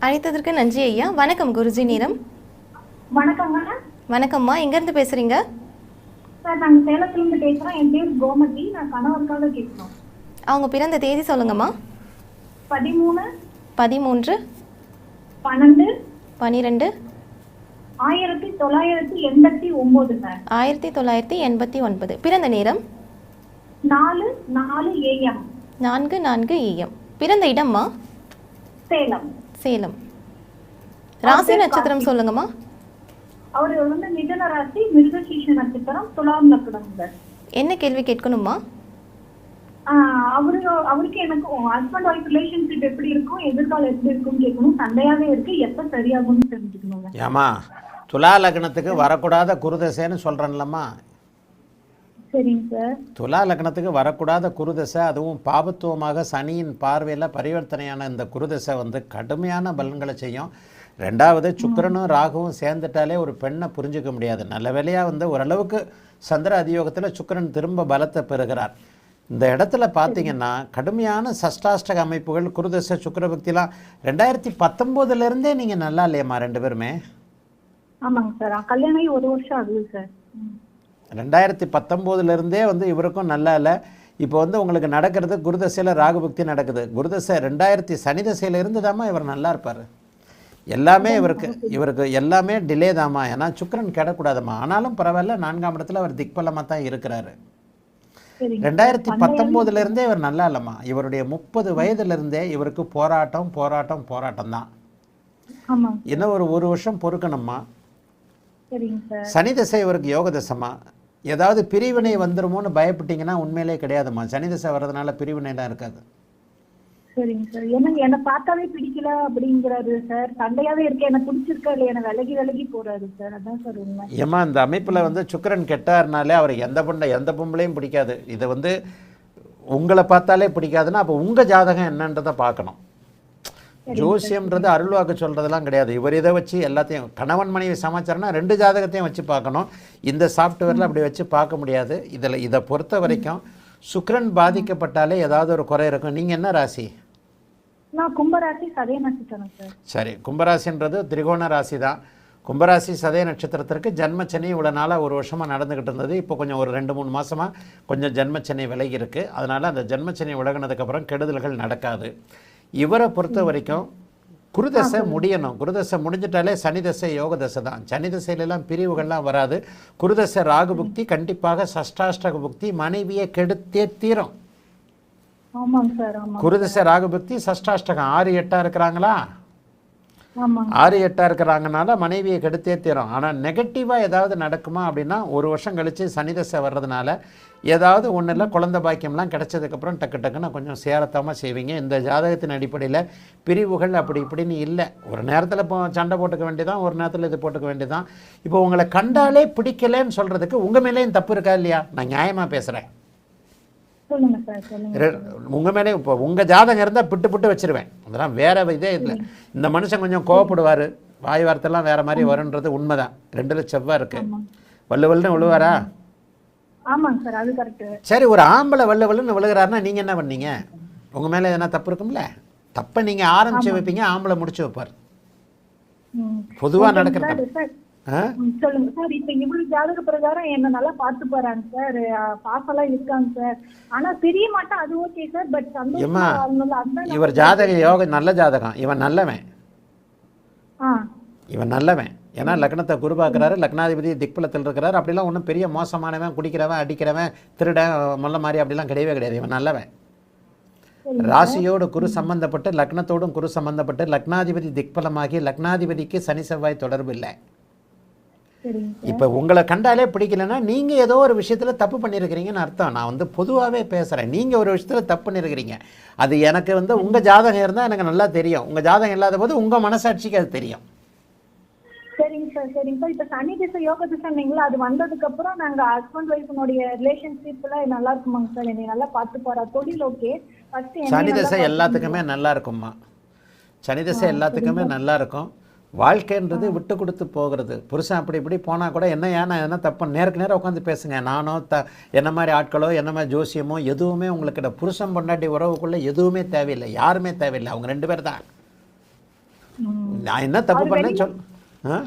அழைத்ததற்கு நன்றி ஐயா. வணக்கம் குருஜி நேரம். வணக்கங்க. வணக்கம்மா, எங்கேருந்து பேசுகிறீங்க? சார், நாங்கள் சேலத்துலேருந்து பேசுகிறோம். என் பேர் கோமதி. நான் கணவருக்காக கேட்குறோம். அவங்க பிறந்த தேதி சொல்லுங்கம்மா. 13 13 12 12 1989 சார். 1989. பிறந்த நேரம் 4:04 AM. 4:04 AM. பிறந்த இடம்மா? சேலம். சேலம். ராசி நட்சத்திரம் சொல்லுங்கம்மா. அவர் வந்து மிதுன ராசி, மிருகசீஷ நட்சத்திரம், துலாம் லக்னம் சார். என்ன கேள்வி கேட்கணுமா? அவருக்கு எனக்கும் ஹஸ்பண்ட் ஒய்ஃப் ரிலேஷன்ஷிப் எப்படி இருக்கும், எதிர்காலம் எப்படி இருக்கும்னு கேட்கணும். சண்டையாவே இருக்கு, எப்ப சரியாகும்னு தெரிஞ்சுக்கணுங்க. ஏமா துலா லக்னத்துக்கு வரக்கூடாத குருதசைன்னு சொல்கிறேன்லம்மா. சரிங்க சார். துலா லக்னத்துக்கு வரக்கூடாத குருதசை, அதுவும் பாபத்துவமாக சனியின் பார்வையில் பரிவர்த்தனையான இந்த குருதசை வந்து கடுமையான பலன்களை செய்யும். ரெண்டாவது, சுக்கிரனும் ராகுவும் சேர்ந்துட்டாலே ஒரு பெண்ணை புரிஞ்சிக்க முடியாது. நல்ல வேலையாக வந்து ஓரளவுக்கு சந்திர அதியோகத்தில் சுக்கிரன் திரும்ப பலத்தை பெறுகிறார். இந்த இடத்துல பார்த்தீங்கன்னா கடுமையான சஷ்டாஷ்டக அமைப்புகள், குருதசை, சுக்கிரபக்திலாம் 2019 நீங்கள் நல்லா இல்லையம்மா ரெண்டு பேருமே? ஆமாங்க சார், கல்யாணம் 1 வருஷம் ஆகுது சார். 2019 வந்து இவருக்கும் நல்லா இல்லை. இப்போ வந்து உங்களுக்கு நடக்கிறது குருதசையில் ராகுபக்தி நடக்குது. குருதசை 2000 சனி தசையில் இருந்து தாம்மா இவர் நல்லா இருப்பார். எல்லாமே இவருக்கு எல்லாமே டிலே தாம்மா. ஏன்னா சுக்கிரன் கிடக்கூடாதம்மா. ஆனாலும் பரவாயில்ல, 4ஆம் இடத்துல அவர் திக்பலமாக தான் இருக்கிறாரு. 2019 இவர் நல்லா இல்லைம்மா. இவருடைய 30 வயதுலேருந்தே இவருக்கு போராட்டம் தான். இன்னும் ஒரு வருஷம் பொறுக்கணும்மா. சனி தசை இவருக்கு யோக தசைமா. ஏதாவது பிரிவினை வந்துருமோன்னு பயப்பட்டீங்கன்னா உண்மையிலே கிடையாதுமா. சனி தசை வர்றதுனால பிரிவினைலாம் இருக்காது. சரிங்க சார். என்ன பார்த்தாவே பிடிக்கல அப்படிங்கிறாரு சார். சண்டையாவே இருக்கு, எனக்கு பிடிச்சிருக்கா இல்லை, எனக்கு விலகி போறாரு சார். அதான் சார் உண்மை. ஏமா இந்த அமைப்புல வந்து சுக்கிரன் கெட்டாருனாலே அவர் எந்த பொம்பளையும் பிடிக்காது. இதை வந்து உங்களை பார்த்தாலே பிடிக்காதுன்னா அப்போ உங்க ஜாதகம் என்னன்றதை பார்க்கணும். ஜோசியம்ன்றது அருள்வாக்கு சொல்றதெல்லாம் கிடையாது. இவர் இதை வச்சு எல்லாத்தையும் கணவன் மனைவி சமாச்சாரம்னா 2 ஜாதகத்தையும் வச்சு பார்க்கணும். இந்த சாஃப்ட்வேரில் அப்படி வச்சு பார்க்க முடியாது. இதை பொறுத்த வரைக்கும் சுக்கிரன் பாதிக்கப்பட்டாலே ஏதாவது ஒரு குறை இருக்கும். நீங்கள் என்ன ராசி? நான் கும்பராசி, சதய நட்சத்திரம் சார். சரி, கும்பராசின்றது திரிகோண ராசி தான். கும்பராசி சதய நட்சத்திரத்திற்கு ஜன்மச்சனி இவ்வளோ நாளாக 1 வருஷமாக நடந்துக்கிட்டு இருந்தது. இப்போ கொஞ்சம் ஒரு 2-3 மாதமாக கொஞ்சம் ஜன்மச்சனி விலகி இருக்குது. அதனால் அந்த ஜன்மச்சனி விலகினதுக்கப்புறம் கெடுதல்கள் நடக்காது. இவரை பொறுத்த வரைக்கும் குருதசை முடியணும். குருதசை முடிஞ்சிட்டாலே சனி தசை யோக தசை தான். சனி தசையிலெல்லாம் பிரிவுகள்லாம் வராது. குருதசை ராகு புக்தி கண்டிப்பாக சஷ்டாஷ்டக புக்தி மனைவியை கெடுத்தே தீரும். குருதசை ராகு புக்தி சஷ்டாஷ்டகம் 6-8 இருக்கிறாங்களா? 6-8 இருக்கிறாங்கனால மனைவியை கெடுத்தே தீரும். ஆனால் நெகட்டிவாக ஏதாவது நடக்குமா அப்படின்னா 1 வருஷம் கழித்து சனி தசை வர்றதுனால ஏதாவது ஒன்றும் இல்லை, குழந்தை பாக்கியம்லாம் கிடைச்சதுக்கப்புறம் டக்குன்னு கொஞ்சம் சேரத்தாமல் செய்வீங்க. இந்த ஜாதகத்தின் அடிப்படையில் பிரிவுகள் அப்படி இப்படின்னு இல்லை. ஒரு நேரத்தில் இப்போ சண்டை போட்டுக்க வேண்டியதான், ஒரு நேரத்தில் இது போட்டுக்க வேண்டியதான். இப்போ உங்களை கண்டாலே பிடிக்கலன்னு சொல்கிறதுக்கு உங்கள் மேலேயும் தப்பு இருக்கா இல்லையா? நான் நியாயமாக பேசுகிறேன். உங்கள் மேலே இப்போ உங்கள் ஜாதகம் இருந்தால் பிட்டு வச்சிருவேன். அதெல்லாம் வேற இதே இல்லை. இந்த மனுஷன் கொஞ்சம் கோவப்படுவார், வாய் வார்த்தைலாம் வேற மாதிரி வரும்ன்றது உண்மைதான். 2 செவ்வாய் இருக்கு. வள்ளுவல்னு விழுவாரா? சரி, ஒரு ஆம்பளை வள்ளுவல்னு விழுகிறாருன்னா நீங்கள் என்ன பண்ணீங்க? உங்கள் மேலே எதனா தப்பு இருக்கும்ல? தப்பை நீங்கள் ஆரம்பிச்சு வைப்பீங்க, ஆம்பளை முடிச்சு வைப்பார். பொதுவாக நடக்கிறது. சொல்லுங்க சார். இப்ப இவ்வளவு ஜாதக பிரகாரம் என்ன நல்லா பாத்து போறாங்க சார், பாசெல்லாம் இருக்காங்க சார். ஆனா தெரிய மாட்டேன், அது ஓகே சார். பட் இவர் ஜாதக யோக நல்ல ஜாதகம். இவன் நல்லவன். ஏன்னா லக்னத்தை குரு பார்க்குறாரு, லக்னாதிபதி திக்பலத்தில் இருக்கிறார். அப்படிலாம் ஒன்றும் பெரிய மோசமானவன், குடிக்கிறவன், அடிக்கிறவன், திருடன், முல்ல மாதிரி அப்படிலாம் கிடையாது. இவன் நல்லவன். ராசியோடு குரு சம்பந்தப்பட்டு, லக்னத்தோடும் குரு சம்பந்தப்பட்டு, லக்னாதிபதி திக்பலமாகி லக்னாதிபதிக்கு சனி செவ்வாய் தொடர்பு இல்லை. இப்போ உங்களை கண்டாலே பிடிக்கலன்னா நீங்கள் ஏதோ ஒரு விஷயத்தில் தப்பு பண்ணியிருக்கிறீங்கன்னு அர்த்தம். நான் வந்து பொதுவாகவே பேசுகிறேன். நீங்கள் ஒரு விஷயத்தில் தப்பு பண்ணியிருக்கிறீங்க. அது எனக்கு வந்து உங்கள் ஜாதகம் இருந்தால் எனக்கு நல்லா தெரியும். உங்கள் ஜாதகம் இல்லாத போது உங்கள் மனசாட்சிக்கு அது தெரியும். சரிங்க சார். இப்போ சனி திசை யோக திசைங்களா, அது வந்ததுக்கு அப்புறம் நாங்கள் ஹஸ்பண்ட் ஒய்ஃபனுடைய ரிலேஷன்ஷிப்லாம் நல்லா இருக்குமாங்க சார்? என்னை நல்லா பார்த்து போகிறா, தொழில் ஓகே. சனி திசை எல்லாத்துக்குமே நல்லா இருக்கும்மா. சனி திசை எல்லாத்துக்குமே நல்லா இருக்கும். வாழ்க்கைன்றது விட்டு கொடுத்து போகிறது. புருஷன் அப்படி இப்படி போனால் கூட என்ன தப்பு, நேருக்கு நேரம் உட்காந்து பேசுங்க. நானோ என்ன மாதிரி ஆட்களோ என்ன மாதிரி ஜோசியமோ எதுவுமே உங்களுக்கு புருஷன் பொண்டாட்டி உறவுக்குள்ளே எதுவுமே தேவையில்லை, யாருமே தேவையில்லை. அவங்க 2 பேர் தான். நான் என்ன தப்பு பண்ணேன்னு சொல் ஆ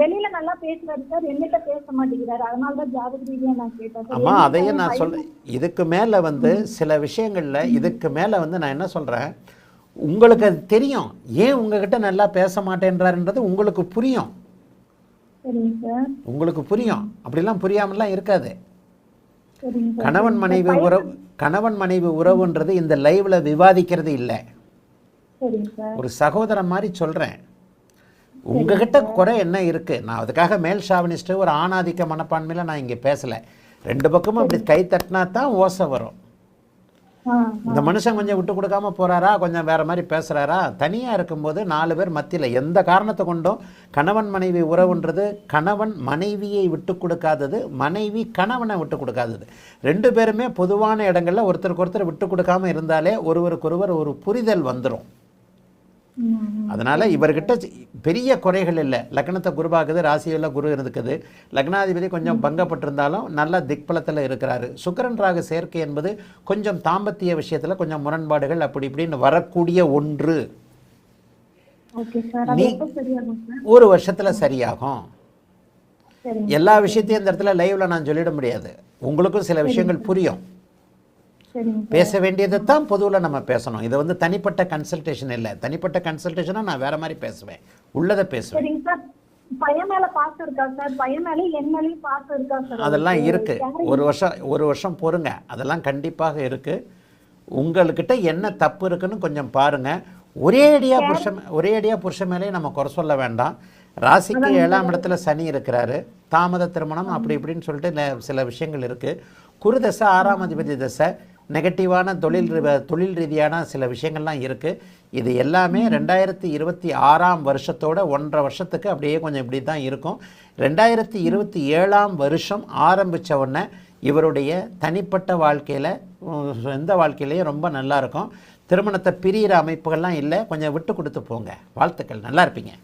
வெளியில நல்லா பேசுறாரு சார், என்னிட்ட பேச மாட்டேங்கிறாரு. அதனாலதான் ஜாதக ரீதியா நான் கேட்டேன் சார். ஆமாம், அதையே நான் சொல்கிறேன். இதுக்கு மேலே வந்து சில விஷயங்களில் இதுக்கு மேலே வந்து நான் என்ன சொல்கிறேன், உங்களுக்கு அது தெரியும் ஏன் உங்ககிட்ட நல்லா பேச மாட்டேன்றாருன்றது உங்களுக்கு புரியும். சரிங்க சார். உங்களுக்கு புரியும், அப்படிலாம் புரியாமலாம் இருக்காது. சரிங்க சார். கணவன் மனைவி உறவுன்றது இந்த லைவ்ல விவாதிக்கிறது இல்லை. சரிங்க சார். ஒரு சகோதரன் மாதிரி சொல்கிறேன். உங்ககிட்ட குறை என்ன இருக்குது, நான் அதுக்காக மேல் ஷாவனிஸ்ட்டு ஒரு ஆணாதிக்க மனப்பான்மையில் நான் இங்கே பேசலை. ரெண்டு பக்கமும் இப்படி கை தட்டினா தான் ஓசை வரும். இந்த மனுஷன் கொஞ்சம் விட்டு கொடுக்காம போகிறாரா, கொஞ்சம் வேறு மாதிரி பேசுகிறாரா, தனியாக இருக்கும்போது 4 பேர் மத்தியில் எந்த காரணத்தை கொண்டும் கணவன் மனைவி உறவுன்றது கணவன் மனைவியை விட்டு கொடுக்காதது, மனைவி கணவனை விட்டு கொடுக்காதது. 2 பேருமே பொதுவான இடங்களில் ஒருத்தருக்கு ஒருத்தர் விட்டு கொடுக்காம இருந்தாலே ஒருவருக்கொருவர் ஒரு புரிதல் வந்துடும். அதனால் இவர்கிட்ட பெரிய குறைகள் இல்லை. லக்னத்தை குருவாக்குது, ராசியில் குரு இருக்குது, லக்னாதிபதி கொஞ்சம் பங்கப்பட்டிருந்தாலும் நல்ல திக்பலத்தில் இருக்கிறாரு. சுக்கிரன் ராகு சேர்க்கை என்பது கொஞ்சம் தாம்பத்திய விஷயத்தில் கொஞ்சம் முரண்பாடுகள் அப்படி இப்படின்னு வரக்கூடிய ஒன்று. நீ 1 வருஷத்தில் சரியாகும். எல்லா விஷயத்தையும் இந்த இடத்துல லைவ்ல நான் சொல்லிட முடியாது. உங்களுக்கும் சில விஷயங்கள் புரியும். பேச வேண்டியதை தான் பொதுவில் நம்ம பேசணும். இது வந்து தனிப்பட்ட கன்சல்டேஷன் இல்லை. தனிப்பட்ட கன்சல்டேஷனா நான் வேற மாதிரி பேசுவேன், உள்ளதை பேசுவேன். பையன் மேல பாசம் இருக்கா சார்? பையன் மேல என் மேலயும் பாசம் இருக்கா சார்? அதெல்லாம் இருக்கு. ஒரு வருஷம் பொறுங்க, அதெல்லாம் கண்டிப்பாக இருக்கு. உங்கள்கிட்ட என்ன தப்பு இருக்குன்னு கொஞ்சம் பாருங்க. ஒரே அடியா புருஷன் மேலேயே நம்ம குறை சொல்ல வேண்டாம். ராசிக்கு 7ஆம் இடத்துல சனி இருக்கிறாரு, தாமத திருமணம் அப்படி இப்படின்னு சொல்லிட்டு சில விஷயங்கள் இருக்கு. குரு தசை 6ஆம் அதிபதி தசை, நெகட்டிவான தொழில் ரீதியான சில விஷயங்கள்லாம் இருக்குது. இது எல்லாமே 2026ஆம் வருஷத்தோட 1.5 வருஷத்துக்கு அப்படியே கொஞ்சம் இப்படி தான் இருக்கும். 2027ஆம் வருஷம் ஆரம்பித்த உடனே இவருடைய தனிப்பட்ட வாழ்க்கையில் எந்த வாழ்க்கையிலையும் ரொம்ப நல்லா இருக்கும். திருமணத்தை பிரிகிற அமைப்புகள்லாம் இல்லை. கொஞ்சம் விட்டு கொடுத்து போங்க. வாழ்த்துக்கள், நல்லா இருப்பீங்க.